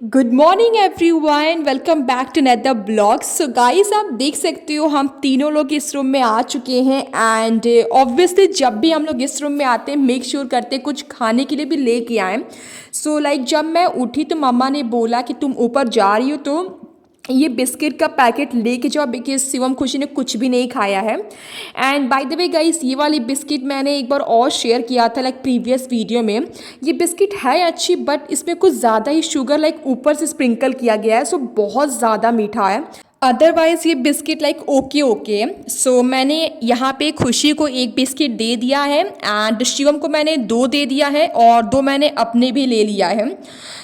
Good morning everyone, welcome back to another blog. So guys, आप देख सकते हो हम तीनों लोग इस रूम में आ चुके हैं। एंड ऑब्वियसली जब भी हम लोग इस रूम में आते हैं मेक श्योर करते हैं कुछ खाने के लिए भी लेके आएँ। सो लाइक जब मैं उठी तो मम्मा ने बोला कि तुम ऊपर जा रही हो तो ये बिस्किट का पैकेट लेके जाओ, बिकॉज शिवम खुशी ने कुछ भी नहीं खाया है। And by the way guys, ये वाली बिस्किट मैंने एक बार और शेयर किया था लाइक प्रीवियस वीडियो में। ये बिस्किट है अच्छी, बट इसमें कुछ ज़्यादा ही शुगर लाइक ऊपर से स्प्रिंकल किया गया है, सो बहुत ज़्यादा मीठा है। अदरवाइज़ ये बिस्किट लाइक ओके ओके। सो मैंने यहाँ पे खुशी को एक बिस्किट दे दिया है एंड शिवम को मैंने 2 दे दिया है और 2 मैंने अपने भी ले लिया है।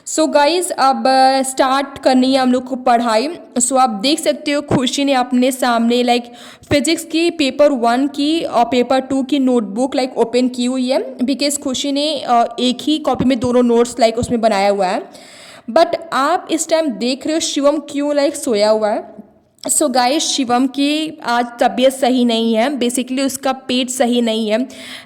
सो गाइज़, अब स्टार्ट करनी है हम लोग को पढ़ाई। सो आप देख सकते हो खुशी ने अपने सामने लाइक फिजिक्स की पेपर 1 की और पेपर 2 की नोटबुक लाइक ओपन की हुई है, बिकॉज खुशी ने एक ही कॉपी में दोनों नोट्स लाइक उसमें बनाया हुआ है। बट आप इस टाइम देख रहे हो शिवम क्यों लाइक सोया हुआ है। सो गाइस, शिवम की आज तबीयत सही नहीं है, बेसिकली उसका पेट सही नहीं है।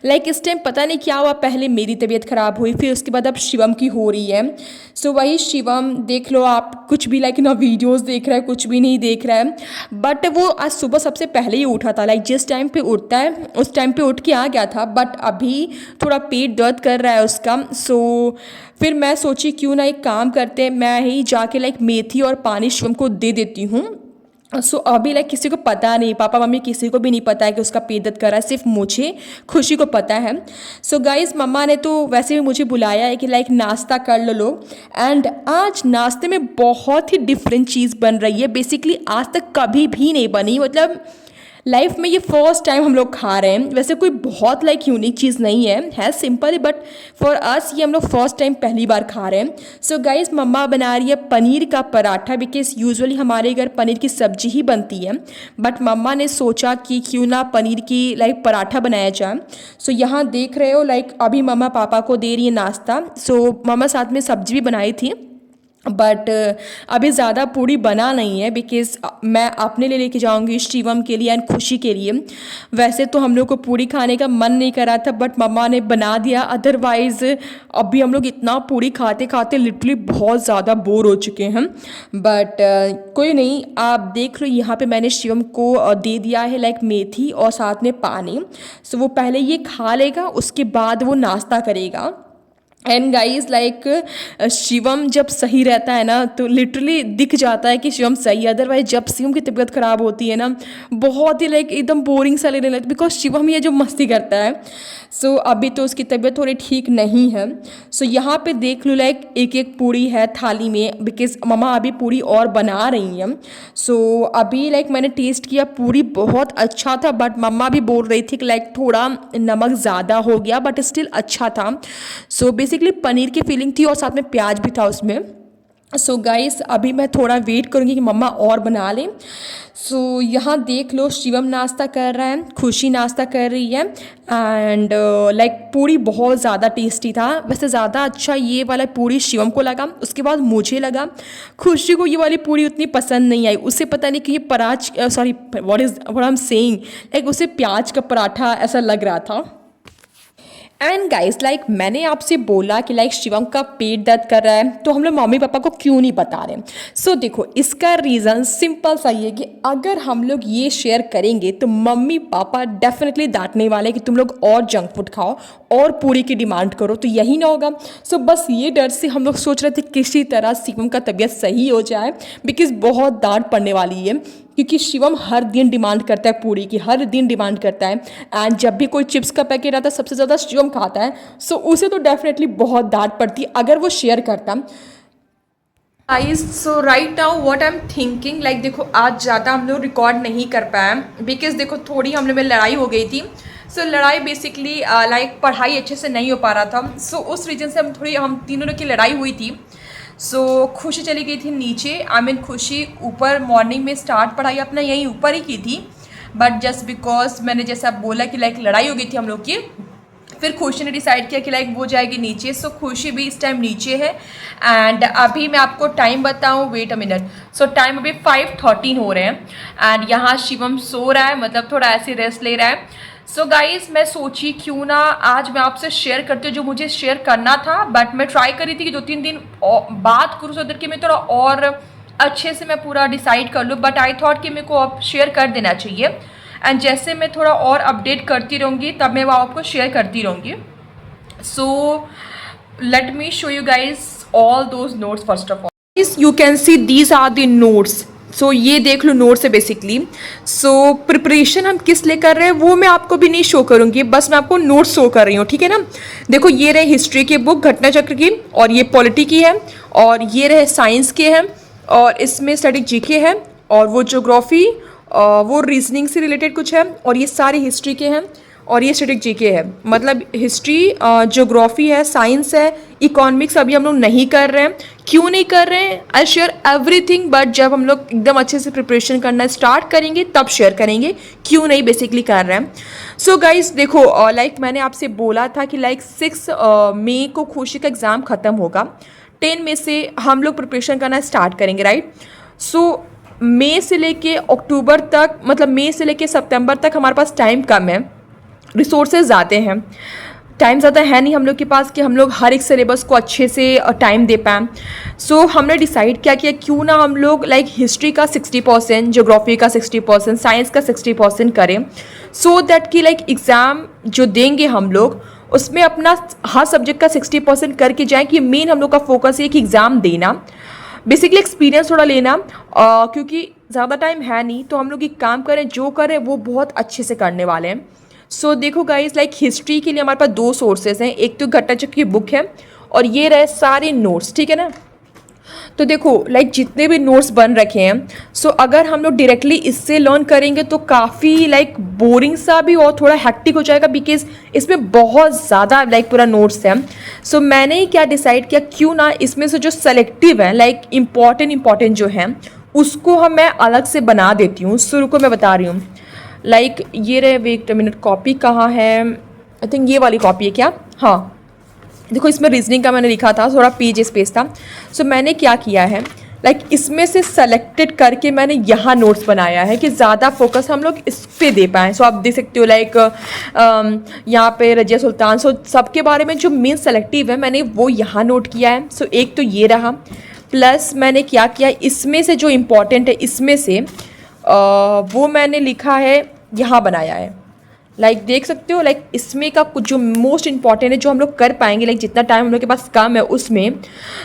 लाइक इस टाइम पता नहीं क्या हुआ, पहले मेरी तबीयत ख़राब हुई फिर उसके बाद अब शिवम की हो रही है। सो वही शिवम देख लो आप, कुछ भी लाइक ना वीडियोस देख रहा है कुछ भी नहीं देख रहा है। बट वो आज सुबह सबसे पहले ही उठा था, लाइक जिस टाइम पे उठता है उस टाइम पे उठ के आ गया था। बट अभी थोड़ा पेट दर्द कर रहा है उसका। सो फिर मैं सोची क्यों ना एक काम करते हैं, मैं ही जाके लाइक मेथी और पानी शिवम को दे देती हूँ। सो अभी लाइक किसी को पता नहीं, पापा मम्मी किसी को भी नहीं पता है कि उसका पेट दर्द कर रहा है, सिर्फ मुझे खुशी को पता है। सो गाइस, मम्मा ने तो वैसे भी मुझे बुलाया है कि लाइक नाश्ता कर लो लोग। एंड आज नाश्ते में बहुत ही डिफरेंट चीज़ बन रही है, बेसिकली आज तक कभी भी नहीं बनी, मतलब लाइफ में ये फर्स्ट टाइम हम लोग खा रहे हैं। वैसे कोई बहुत लाइक यूनिक चीज़ नहीं है simple he, but for us ये हम लोग फर्स्ट टाइम पहली बार खा रहे हैं। सो गाइस, मम्मा बना रही है पनीर का पराठा, बिकॉज यूजुअली हमारे घर पनीर की सब्जी ही बनती है। बट मम्मा ने सोचा कि क्यों ना पनीर की लाइक पराठा बनाया जाए। सो यहाँ देख रहे हो लाइक अभी मम्मा पापा को दे रही है नाश्ता। सो मम्मा साथ में सब्जी भी बनाई थी, बट अभी ज़्यादा पूड़ी बना नहीं है, बिकॉज मैं अपने लिए लेके जाऊंगी शिवम के लिए एंड खुशी के लिए। वैसे तो हम लोग को पूड़ी खाने का मन नहीं कर रहा था, बट मम्मा ने बना दिया। अदरवाइज़ अभी हम लोग इतना पूड़ी खाते खाते लिटरली बहुत ज़्यादा बोर हो चुके हैं। बट कोई नहीं, आप देख लो यहाँ पे मैंने शिवम को दे दिया है लाइक मेथी और साथ में पानी। सो वो पहले ये खा लेगा, उसके बाद वो नाश्ता करेगा। एंड गाइज लाइक शिवम जब सही रहता है ना तो लिटरली दिख जाता है कि शिवम सही है। अदरवाइज जब शिवम की तबीयत ख़राब होती है ना, बहुत ही लाइक एकदम बोरिंग सा लगने लगता है, बिकॉज शिवम ये जो मस्ती करता है। सो अभी तो उसकी तबीयत थोड़ी ठीक नहीं है। सो यहाँ पे देख लो लाइक एक एक पूड़ी है थाली में, बिकॉज मम्मा अभी पूड़ी और बना रही हैं। सो अभी लाइक मैंने टेस्ट किया, पूड़ी बहुत अच्छा था, बट मम्मा भी बोल रही थी कि लाइक थोड़ा नमक ज़्यादा हो गया, बट स्टिल अच्छा था। सो बेसिकली पनीर की फीलिंग थी और साथ में प्याज भी था उसमें। सो गाइस, अभी मैं थोड़ा वेट करूँगी कि मम्मा और बना लें। सो यहाँ देख लो शिवम नाश्ता कर रहा है, खुशी नाश्ता कर रही है। एंड लाइक पूड़ी बहुत ज़्यादा टेस्टी था। वैसे ज़्यादा अच्छा ये वाला पूड़ी शिवम को लगा, उसके बाद मुझे लगा। खुशी को ये वाली पूड़ी उतनी पसंद नहीं आई, उसे पता नहीं कि ये what I am saying, like उसे प्याज का पराठा ऐसा लग रहा था। एंड गाइस, लाइक मैंने आपसे बोला कि लाइक शिवम का पेट दर्द कर रहा है, तो हम लोग मम्मी पापा को क्यों नहीं बता रहे। सो देखो, इसका रीज़न सिंपल सा ही है कि अगर हम लोग ये शेयर करेंगे तो मम्मी पापा डेफिनेटली डांटने वाले कि तुम लोग और जंक फूड खाओ और पूरी की डिमांड करो, तो यही ना होगा। सो बस ये डर से हम लोग सोच रहे थे किसी तरह शिवम का तबीयत सही हो जाए, बिकॉज बहुत डांट पड़ने वाली है, क्योंकि शिवम हर दिन डिमांड करता है पूरी की, हर दिन डिमांड करता है। एंड जब भी कोई चिप्स का पैकेट आता है सबसे ज़्यादा शिवम खाता है। सो उसे तो डेफिनेटली बहुत डांट पड़ती अगर वो शेयर करता। Guys, so right now what I am thinking, like देखो आज ज़्यादा हम लोग रिकॉर्ड नहीं कर पाए, बिकॉज देखो थोड़ी हम लोग में लड़ाई हो गई थी। सो लड़ाई बेसिकली लाइक पढ़ाई अच्छे से नहीं हो पा रहा था। सो उस रीजन से हम तीनों की लड़ाई हुई थी। सो खुशी चली गई थी नीचे, आई मीन खुशी ऊपर मॉर्निंग में स्टार्ट पढ़ाई अपना यहीं ऊपर ही की थी। बट जस्ट बिकॉज मैंने जैसा बोला कि लाइक लड़ाई हो गई थी हम लोग की, फिर खुशी ने डिसाइड किया कि लाइक वो जाएगी नीचे। सो खुशी भी इस टाइम नीचे है। एंड अभी मैं आपको टाइम बताऊं, wait a minute. So time अभी 5:13 हो रहे हैं। एंड यहाँ शिवम सो रहा है, मतलब थोड़ा ऐसे रेस्ट ले रहा है। सो गाइज मैं सोची क्यों ना आज मैं आपसे शेयर करती हूँ जो मुझे शेयर करना था, बट मैं ट्राई करी थी कि 2-3 दिन बात करूँ सो उधर कि मैं थोड़ा और अच्छे से मैं पूरा डिसाइड कर लूँ, बट आई थॉट कि मेरे को अब शेयर कर देना चाहिए। एंड जैसे मैं थोड़ा और अपडेट करती रहूँगी तब मैं वो आपको शेयर करती रहूँगी। सो let me show you guys all those notes first of all. You can see these are the notes. So ये देख लो नोट्स है बेसिकली। सो प्रिपरेशन हम किस लिए कर रहे हैं वो मैं आपको भी नहीं शो करूँगी, बस मैं आपको नोट्स शो कर रही हूँ, ठीक है ना। देखो ये रहे हिस्ट्री की बुक घटना चक्र की, और ये पॉलिटी की है, और ये रहे साइंस के हैं, और इसमें स्टैटिक जीके है, और वो ज्योग्राफी वो रीजनिंग से रिलेटेड कुछ है, और ये सारे हिस्ट्री के हैं, और ये स्टैटिक जीके है। मतलब हिस्ट्री, ज्योग्राफी है, साइंस है, इकोनॉमिक्स अभी हम लोग नहीं कर रहे हैं। क्यों नहीं कर रहे हैं, आई शेयर एवरीथिंग, बट जब हम लोग एकदम अच्छे से प्रिपरेशन करना स्टार्ट करेंगे तब शेयर करेंगे क्यों नहीं बेसिकली कर रहे हैं। सो गाइज देखो, लाइक मैंने आपसे बोला था कि लाइक 6 मई को खुशी का एग्ज़ाम ख़त्म होगा, 10 मई से हम लोग प्रिपरेशन करना स्टार्ट करेंगे, राइट। सो मई से लेके अक्टूबर तक, मतलब मई से लेके सितंबर तक हमारे पास टाइम कम है, रिसोर्सेज ज़्यादा हैं, टाइम ज़्यादा है नहीं हम लोग के पास कि हम लोग हर एक सिलेबस को अच्छे से टाइम दे पाएँ। सो हमने डिसाइड क्या किया, क्यों ना हम लोग लाइक हिस्ट्री का 60%, ज्योग्राफी का 60%, साइंस का 60% करें, सो दैट कि लाइक एग्ज़ाम जो देंगे हम लोग उसमें अपना हर सब्जेक्ट का 60% करके जाएँ, कि मेन हम लोग का फोकस है कि एग्ज़ाम देना, बेसिकली एक्सपीरियंस थोड़ा लेना, क्योंकि ज़्यादा टाइम है नहीं, तो हम लोग एक काम करें, जो करें वो बहुत अच्छे से करने वाले हैं। सो देखो गाइस, लाइक हिस्ट्री के लिए हमारे पास 2 सोर्सेज हैं, एक तो घटना चक्र की बुक है, और ये रहे सारे नोट्स, ठीक है ना। तो देखो लाइक जितने भी नोट्स बन रखे हैं, सो अगर हम लोग डायरेक्टली इससे लर्न करेंगे तो काफ़ी लाइक बोरिंग सा भी और थोड़ा हैक्टिक हो जाएगा, बिकॉज इसमें बहुत ज़्यादा लाइक पूरा नोट्स है। सो मैंने क्या डिसाइड किया, क्यों ना इसमें से जो सेलेक्टिव है लाइक इम्पॉर्टेंट जो है उसको हम मैं अलग से बना देती हूँ। शुरू को मैं बता रही हूँ, लाइक ये रहे, वेट मिनट, कॉपी कहाँ है, आई थिंक ये वाली कॉपी है क्या, हाँ देखो इसमें रीजनिंग का मैंने लिखा था, थोड़ा पेज स्पेस था। सो मैंने क्या किया है, लाइक इसमें से सेलेक्टेड करके मैंने यहाँ नोट्स बनाया है कि ज़्यादा फोकस हम लोग इस पे दे पाएँ। सो आप देख सकते हो लाइक यहाँ पे रजिया सुल्तान, सो सबके बारे में जो मेन सेलेक्टिव है मैंने वो यहाँ नोट किया है। सो एक तो ये रहा, प्लस मैंने क्या किया, इसमें से जो इम्पोर्टेंट है इसमें से वो मैंने लिखा है, यहाँ बनाया है। लाइक देख सकते हो, लाइक इसमें का कुछ जो मोस्ट इम्पॉर्टेंट है जो हम लोग कर पाएंगे, लाइक जितना टाइम हम लोग के पास कम है उसमें।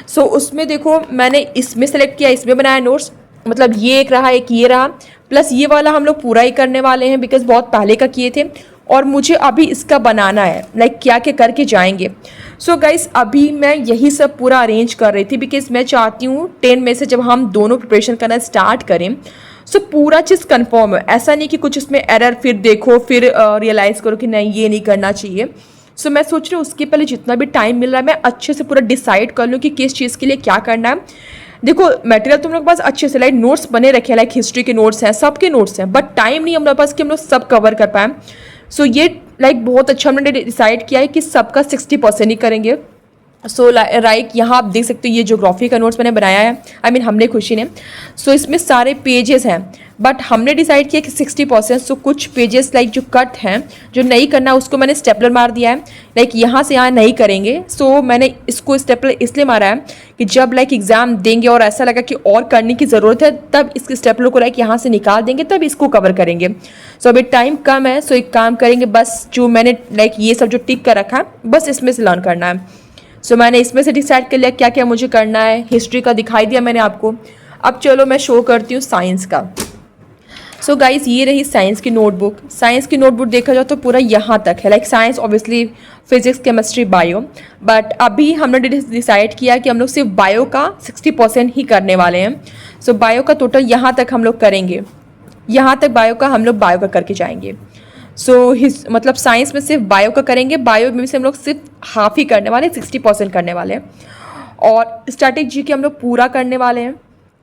सो उसमें देखो मैंने इसमें सेलेक्ट किया, इसमें बनाया नोट्स, मतलब ये एक रहा, एक ये रहा, प्लस ये वाला हम लोग पूरा ही करने वाले हैं बिकॉज बहुत पहले का किए थे, और मुझे अभी इसका बनाना है, लाइक क्या क्या करके जाएंगे। सो गाइस अभी मैं यही सब पूरा अरेंज कर रही थी बिकॉज मैं चाहती हूँ 10 में से जब हम दोनों प्रिपरेशन करना स्टार्ट करें सो पूरा चीज़ कंफर्म है, ऐसा नहीं कि कुछ उसमें एरर फिर देखो फिर रियलाइज़ करो कि नहीं ये नहीं करना चाहिए। सो मैं सोच रही हूँ उसके पहले जितना भी टाइम मिल रहा है मैं अच्छे से पूरा डिसाइड कर लूँ कि किस चीज़ के लिए क्या करना है। देखो मटेरियल तुम लोग के पास अच्छे से लाइक नोट्स बने रखे हैं, लाइक हिस्ट्री के नोट्स हैं, सबके नोट्स हैं, बट टाइम नहीं हमारे पास कि हम लोग सब कवर कर पाएँ। सो ये लाइक बहुत अच्छा हमने डिसाइड किया है कि सबका 60% ही करेंगे। सो लाइक यहाँ आप देख सकते हो ये ज्योग्राफी का नोट्स मैंने बनाया है, आई मीन हमने खुशी ने। सो इसमें सारे पेजेस हैं, बट हमने डिसाइड किया कि 60%। सो कुछ पेजेस लाइक जो कट हैं, जो नहीं करना उसको मैंने स्टेपलर मार दिया है, लाइक यहाँ से यहाँ नहीं करेंगे। सो मैंने इसको स्टेपलर इसलिए मारा है कि जब लाइक एग्जाम देंगे और ऐसा लगा कि और करने की ज़रूरत है तब इसके स्टेपलर को लाइक यहाँ से निकाल देंगे, तब इसको कवर करेंगे। सो अभी टाइम कम है, सो एक काम करेंगे, बस जो मैंने लाइक ये सब जो टिक कर रखा है बस इसमें से लर्न करना है। सो मैंने इसमें से डिसाइड कर लिया क्या क्या मुझे करना है। हिस्ट्री का दिखाई दिया मैंने आपको, अब चलो मैं शो करती हूँ साइंस का। सो गाइस ये रही साइंस की नोटबुक। साइंस की नोटबुक देखा जाए तो पूरा यहाँ तक है, like science obviously physics chemistry bio, but अभी हमने डिसाइड किया कि हम लोग सिर्फ बायो का 60% ही करने वाले हैं। सो बायो का टोटल यहाँ तक हम लोग करेंगे, यहाँ तक बायो का हम लोग बायो का करके जाएंगे। सो मतलब साइंस में सिर्फ बायो का करेंगे, बायो में से हम लोग सिर्फ हाफ ही करने वाले हैं, 60% करने वाले हैं, और स्टैटिक जीके हम लोग पूरा करने वाले हैं,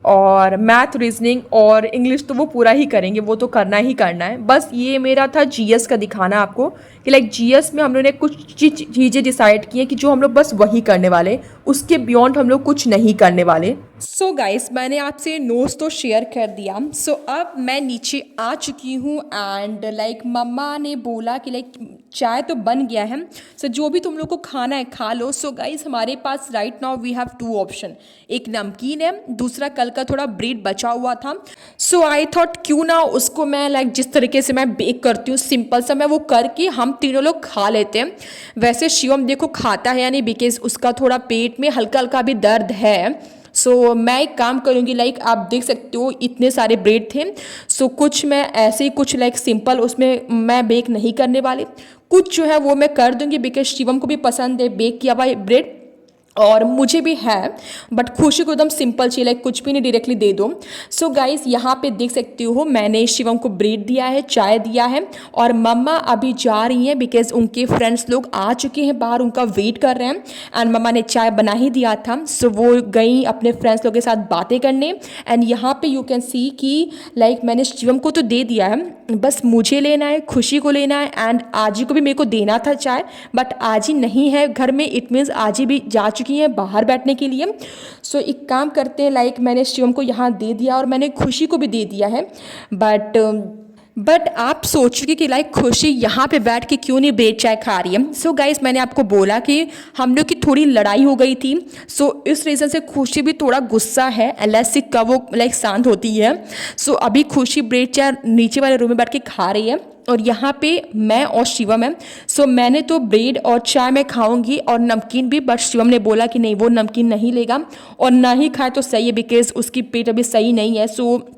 और मैथ रीजनिंग और इंग्लिश तो वो पूरा ही करेंगे, वो तो करना ही करना है। बस ये मेरा था जीएस का दिखाना आपको कि लाइक जीएस में हम लोगों ने कुछ चीज़ें डिसाइड की हैं कि जो हम लोग बस वही करने वाले, उसके बियॉन्ड हम लोग कुछ नहीं करने वाले। सो गाइस, मैंने आपसे नोट्स तो शेयर कर दिया। सो अब मैं नीचे आ चुकी हूँ एंड लाइक मम्मा ने बोला कि लाइक चाय तो बन गया है, सो जो भी तुम लोग को खाना है खा लो। सो गाइस, हमारे पास right now we have 2 option, एक नमकीन है, दूसरा कल का थोड़ा ब्रेड बचा हुआ था। सो आई थॉट क्यों ना उसको मैं लाइक जिस तरीके से मैं बेक करती हूँ सिंपल सा मैं वो करके हम तीनों लोग खा लेते हैं। वैसे शिवम देखो खाता है या नहीं, बिकॉज उसका थोड़ा पेट में हल्का हल्का भी दर्द है। सो मैं एक काम करूँगी, लाइक आप देख सकते हो इतने सारे ब्रेड थे। सो कुछ मैं ऐसे ही कुछ लाइक सिंपल उसमें मैं बेक नहीं करने वाली, कुछ जो है वो मैं कर दूंगी, बिकॉज शिवम को भी पसंद है बेक किया हुआ ब्रेड और मुझे भी है, बट खुशी को एकदम सिंपल चाहिए, लाइक कुछ भी नहीं डायरेक्टली दे दो। सो गाइस, यहाँ पे देख सकते हो मैंने शिवम को ब्रेड दिया है, चाय दिया है और मम्मा अभी जा रही हैं बिकॉज उनके फ्रेंड्स लोग आ चुके हैं बाहर, उनका वेट कर रहे हैं। एंड मम्मा ने चाय बना ही दिया था, सो वो गई अपने फ्रेंड्स लोग के साथ बातें करने। एंड यहाँ पे यू कैन सी कि लाइक मैंने शिवम को तो दे दिया है, बस मुझे लेना है, खुशी को लेना है एंड आजी को भी मेरे को देना था चाय, बट आजी नहीं है घर में, इट मीन्स आजी भी जा चुकी है बाहर बैठने के लिए। सो एक काम करते हैं, लाइक मैंने शिवम को यहाँ दे दिया और मैंने खुशी को भी दे दिया है। बट आप सोचिए कि लाइक खुशी यहाँ पे बैठ के क्यों नहीं ब्रेड चाय खा रही है। सो गाइस, मैंने आपको बोला कि हम लोग की थोड़ी लड़ाई हो गई थी, सो इस रीज़न से खुशी भी थोड़ा गुस्सा है, एलएससी का वो लाइक शांत होती है। सो अभी खुशी ब्रेड चाय नीचे वाले रूम में बैठ के खा रही है और यहाँ पे मैं और शिवम है। सो मैंने तो ब्रेड और चाय में खाऊंगी और नमकीन भी, बट शिवम ने बोला कि नहीं वो नमकीन नहीं लेगा और ना ही खाए तो सही है, बिकॉज उसकी पेट अभी सही नहीं है। सो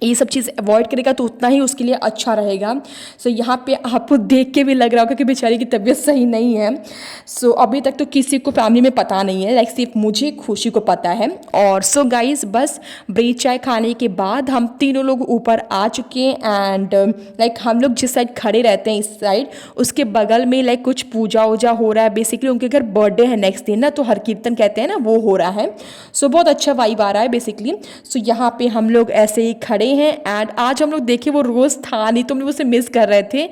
ये सब चीज़ अवॉइड करेगा तो उतना ही उसके लिए अच्छा रहेगा। सो यहाँ पे आपको देख के भी लग रहा होगा कि बेचारी की तबीयत सही नहीं है। सो अभी तक तो किसी को फैमिली में पता नहीं है, लाइक सिर्फ मुझे खुशी को पता है। और सो गाइस, बस ब्रेड चाय खाने के बाद हम तीनों लोग ऊपर आ चुके हैं एंड लाइक हम लोग जिस साइड खड़े रहते हैं इस साइड, उसके बगल में लाइक कुछ पूजा वूजा हो रहा है। बेसिकली उनके घर बर्थडे है नेक्स्ट दिन ना, तो हर कीर्तन कहते हैं ना, वो हो रहा है। सो बहुत अच्छा वाइब आ रहा है बेसिकली। सो यहाँ पे हम लोग ऐसे ही खड़े हैं एंड आज हम लोग देखे वो रोज़ था नहीं तो हम लोग उसे मिस कर रहे थे।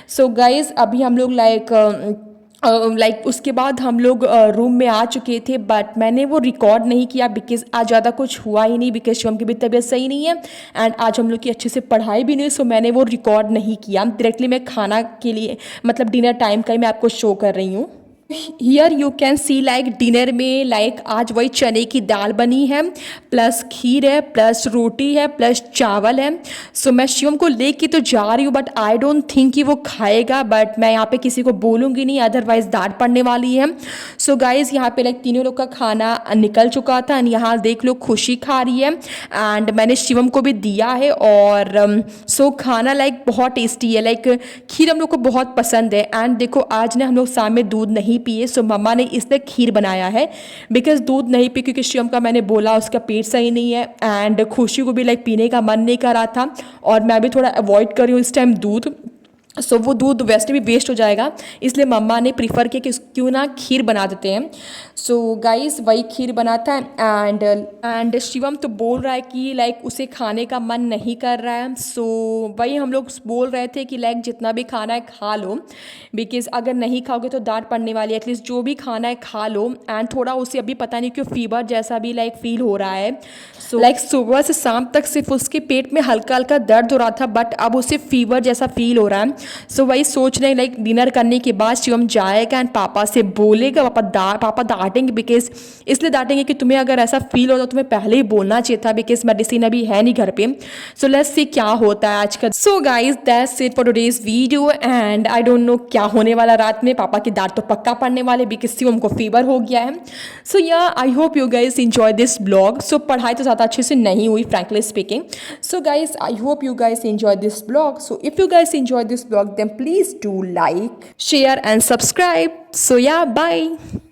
सो गाइज, अभी हम लोग लाइक उसके बाद हम लोग रूम में आ चुके थे, बट मैंने वो रिकॉर्ड नहीं किया बिकॉज आज ज़्यादा कुछ हुआ ही नहीं, बिकॉज शिवम की भी तबीयत सही नहीं है एंड आज हम लोग की अच्छे से पढ़ाई भी नहीं, सो मैंने वो रिकॉर्ड नहीं किया। डायरेक्टली मैं खाना के लिए मतलब डिनर टाइम का ही मैं आपको शो कर रही हूँ। Here you can see like dinner में लाइक आज वही चने की दाल बनी है, प्लस खीर है, प्लस रोटी है, प्लस चावल है। सो मैं शिवम को लेके तो जा रही हूँ, बट आई डोंट थिंक कि वो खाएगा, बट मैं यहाँ पे किसी को बोलूँगी नहीं, अदरवाइज डांट पड़ने वाली है। सो गाइज, यहाँ पे लाइक तीनों लोग का खाना निकल चुका था एंड यहाँ देख लो खुशी खा रही है एंड मैंने शिवम को भी दिया है। और सो खाना लाइक बहुत टेस्टी है, लाइक खीर हम लोग को बहुत पसंद है। एंड देखो आज ने हम लोग शाम में दूध नहीं पिए, सो मम्मा ने इसलिए खीर बनाया है बिकॉज दूध नहीं पी, क्योंकि शिवम का मैंने बोला उसका पेट सही नहीं है एंड खुशी को भी लाइक पीने का मन नहीं कर रहा था और मैं भी थोड़ा अवॉइड कर रही हूँ इस टाइम दूध। सो वो दूध वैसे भी वेस्ट हो जाएगा, इसलिए मम्मा ने प्रीफर किया कि क्यों ना खीर बना देते हैं। सो गाइस, वही खीर बनाता है एंड शिवम तो बोल रहा है कि लाइक उसे खाने का मन नहीं कर रहा है। सो वही हम लोग बोल रहे थे कि लाइक जितना भी खाना है खा लो, बिकॉज अगर नहीं खाओगे तो डांट पड़ने वाली है, एटलीस्ट जो भी खाना है खा लो। एंड थोड़ा उसे अभी पता नहीं क्यों फीवर जैसा भी लाइक फील हो रहा है। सो लाइक सुबह से शाम तक सिर्फ उसके पेट में हल्का हल्का दर्द हो रहा था, बट अब उसे फीवर जैसा फील हो रहा है। सो वही सोच रहे लाइक डिनर करने के बाद शिवम जाएगा एंड पापा से बोलेगा, पापा डांटेंगे, बिकॉज इसलिए डांटेंगे कि तुम्हें अगर ऐसा फील होता तो तुम्हें पहले ही बोलना चाहिए था, बिकॉज मेडिसिन अभी है नहीं घर पे। सो लेट्स सी क्या होता है आज का। So guys, that's it for today's video and I don't know क्या होने वाला रात में। पापा की डांट तो पक्का पड़ने वाले बिकॉज शिवम को फीवर हो गया है। So yeah I hope you guys enjoy this blog. So पढ़ाई तो ज़्यादा अच्छे से नहीं हुई frankly speaking. So guys, I hope you guys enjoy this vlog. So if you guys enjoy this vlog, then please do like, share and subscribe. So yeah, bye.